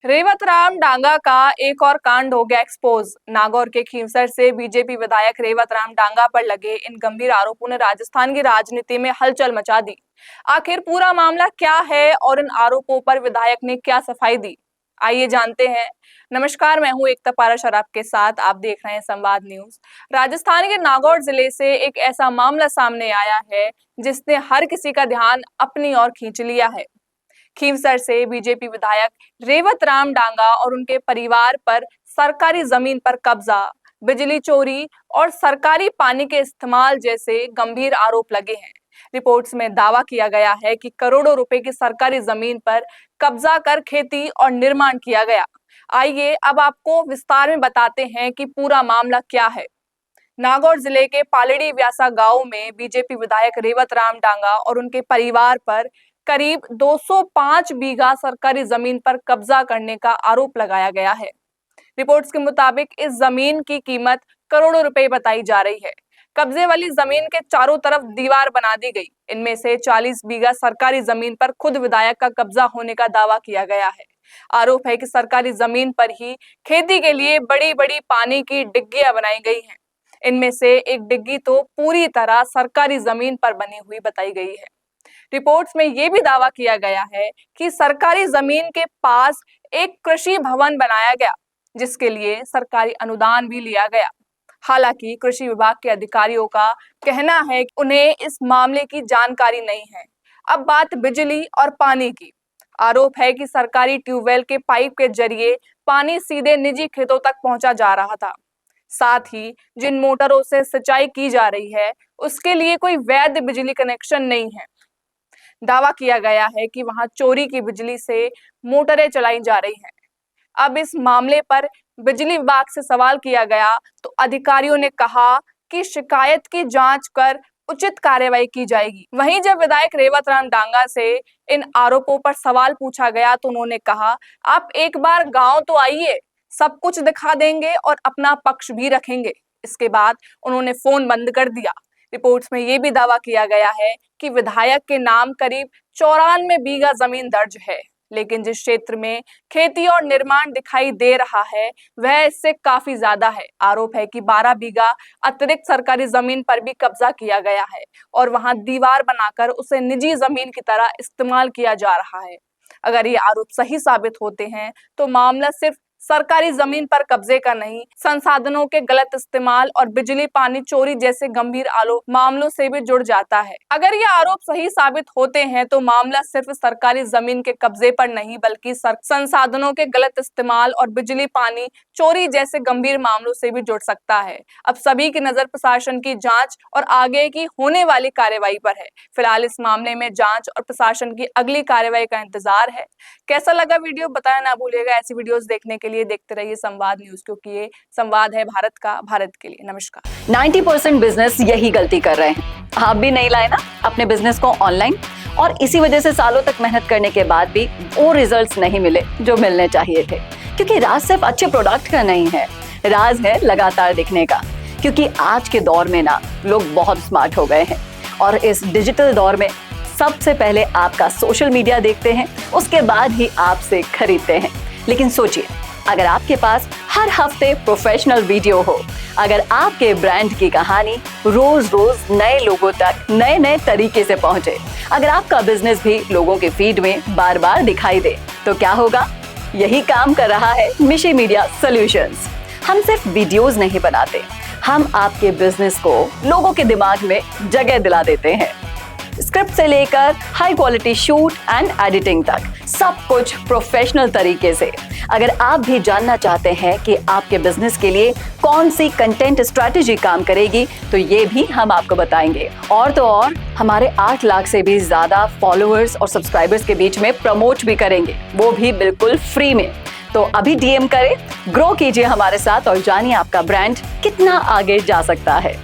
रेवतराम डांगा का एक और कांड हो गया एक्सपोज। नागौर के खींवसर से बीजेपी विधायक रेवतराम डांगा पर लगे इन गंभीर आरोपों ने राजस्थान की राजनीति में हलचल मचा दी। आखिर पूरा मामला क्या है और इन आरोपों पर विधायक ने क्या सफाई दी, आइए जानते हैं। नमस्कार, मैं हूं एकता पाराशर आपके साथ। आप देख रहे हैं संवाद न्यूज। राजस्थान के नागौर जिले से एक ऐसा मामला सामने आया है जिसने हर किसी का ध्यान अपनी ओर खींच लिया है। खींवसर से बीजेपी विधायक रेवतराम डांगा और उनके परिवार पर सरकारी जमीन पर कब्जा, बिजली चोरी और सरकारी पानी के इस्तेमाल जैसे गंभीर आरोप लगे हैं। रिपोर्ट्स में दावा किया गया है कि करोड़ों रुपए की सरकारी जमीन पर कब्जा कर खेती और निर्माण किया गया। आइए अब आपको विस्तार में बताते हैं कि पूरा मामला क्या है। नागौर जिले के पालड़ी व्यासा गांव में बीजेपी विधायक रेवतराम डांगा और उनके परिवार पर करीब 205 बीघा सरकारी जमीन पर कब्जा करने का आरोप लगाया गया है। रिपोर्ट्स के मुताबिक इस जमीन की कीमत करोड़ों रुपए बताई जा रही है। कब्जे वाली जमीन के चारों तरफ दीवार बना दी गई। इनमें से 40 बीघा सरकारी जमीन पर खुद विधायक का कब्जा होने का दावा किया गया है। आरोप है कि सरकारी जमीन पर ही खेती के लिए बड़ी बड़ी पानी की डिग्गियां बनाई गई हैं। इनमें से एक डिग्गी तो पूरी तरह सरकारी जमीन पर बनी हुई बताई गई है। रिपोर्ट्स में यह भी दावा किया गया है कि सरकारी जमीन के पास एक कृषि भवन बनाया गया, जिसके लिए सरकारी अनुदान भी लिया गया। हालांकि कृषि विभाग के अधिकारियों का कहना है कि उन्हें इस मामले की जानकारी नहीं है। अब बात बिजली और पानी की। आरोप है कि सरकारी ट्यूबवेल के पाइप के जरिए पानी सीधे निजी खेतों तक पहुंचा जा रहा था। साथ ही जिन मोटरों से सिंचाई की जा रही है, उसके लिए कोई वैध बिजली कनेक्शन नहीं है। दावा किया गया है कि वहां चोरी की बिजली से मोटरें चलाई जा रही हैं। अब इस मामले पर बिजली विभाग से सवाल किया गया तो अधिकारियों ने कहा कि शिकायत की जांच कर उचित कार्रवाई की जाएगी। वहीं जब विधायक रेवतराम डांगा से इन आरोपों पर सवाल पूछा गया तो उन्होंने कहा, आप एक बार गांव तो आइए, सब कुछ दिखा देंगे और अपना पक्ष भी रखेंगे। इसके बाद उन्होंने फोन बंद कर दिया। रिपोर्ट्स में यह भी दावा किया गया है कि विधायक के नाम करीब 94 बीघा जमीन दर्ज है, लेकिन जिस क्षेत्र में खेती और निर्माण दिखाई दे रहा है वह इससे काफी ज्यादा है। आरोप है कि 12 बीघा अतिरिक्त सरकारी जमीन पर भी कब्जा किया गया है और वहां दीवार बनाकर उसे निजी जमीन की तरह इस्तेमाल किया जा रहा है। अगर ये आरोप सही साबित होते हैं तो मामला सिर्फ सरकारी जमीन पर कब्जे का नहीं, संसाधनों के गलत इस्तेमाल और बिजली पानी चोरी जैसे गंभीर मामलों से भी जुड़ जाता है। अगर ये आरोप सही साबित होते हैं तो मामला सिर्फ सरकारी जमीन के कब्जे पर नहीं बल्कि संसाधनों के गलत इस्तेमाल और बिजली पानी चोरी जैसे गंभीर मामलों से भी जुड़ सकता है। अब सभी की नजर प्रशासन की जांच और आगे की होने वाली कार्रवाई पर है। फिलहाल इस मामले में जांच और प्रशासन की अगली कार्रवाई का इंतजार है। कैसा लगा वीडियो बताना ना भूलिएगा। ऐसी वीडियोस देखने के लिए देखते रहिए संवाद न्यूज, क्योंकि ये संवाद है भारत का, भारत के लिए। नमस्कार। 90% बिजनेस यही गलती कर रहे हैं। आप भी नहीं लाए ना अपने बिजनेस को ऑनलाइन, और इसी वजह से सालों तक मेहनत करने के बाद भी वो रिजल्ट्स नहीं मिले जो मिलने चाहिए थे। क्योंकि राज सिर्फ अच्छे प्रोडक्ट का नहीं है, राज है लगातार दिखने का। क्योंकि आज के दौर में ना लोग बहुत स्मार्ट हो गए हैं और इस डिजिटल दौर में सबसे पहले आपका सोशल मीडिया देखते हैं, उसके बाद ही आपसे खरीदते हैं। लेकिन सोचिए, अगर आपके पास हर हफ्ते प्रोफेशनल वीडियो हो, अगर आपके ब्रांड की कहानी रोज रोज नए लोगों तक नए नए तरीके से पहुंचे, अगर आपका बिजनेस भी लोगों के फीड में बार बार दिखाई दे, तो क्या होगा? यही काम कर रहा है मिशी मीडिया सॉल्यूशंस। हम सिर्फ वीडियोस नहीं बनाते, हम आपके बिजनेस को लोगों के दिमाग में जगह दिला देते हैं। स्क्रिप्ट से लेकर high quality shoot and editing तक सब कुछ प्रोफेशनल तरीके से। अगर आप भी जानना चाहते हैं कि आपके बिजनेस के लिए कौन सी कंटेंट स्ट्रैटेजी काम करेगी, तो ये भी हम आपको बताएंगे। और तो और हमारे 8 लाख से भी ज्यादा फॉलोअर्स और सब्सक्राइबर्स के बीच में प्रमोट भी करेंगे, वो भी बिल्कुल फ्री में। तो अभी डीएम करें, ग्रो कीजिए हमारे साथ और जानिए आपका ब्रांड कितना आगे जा सकता है।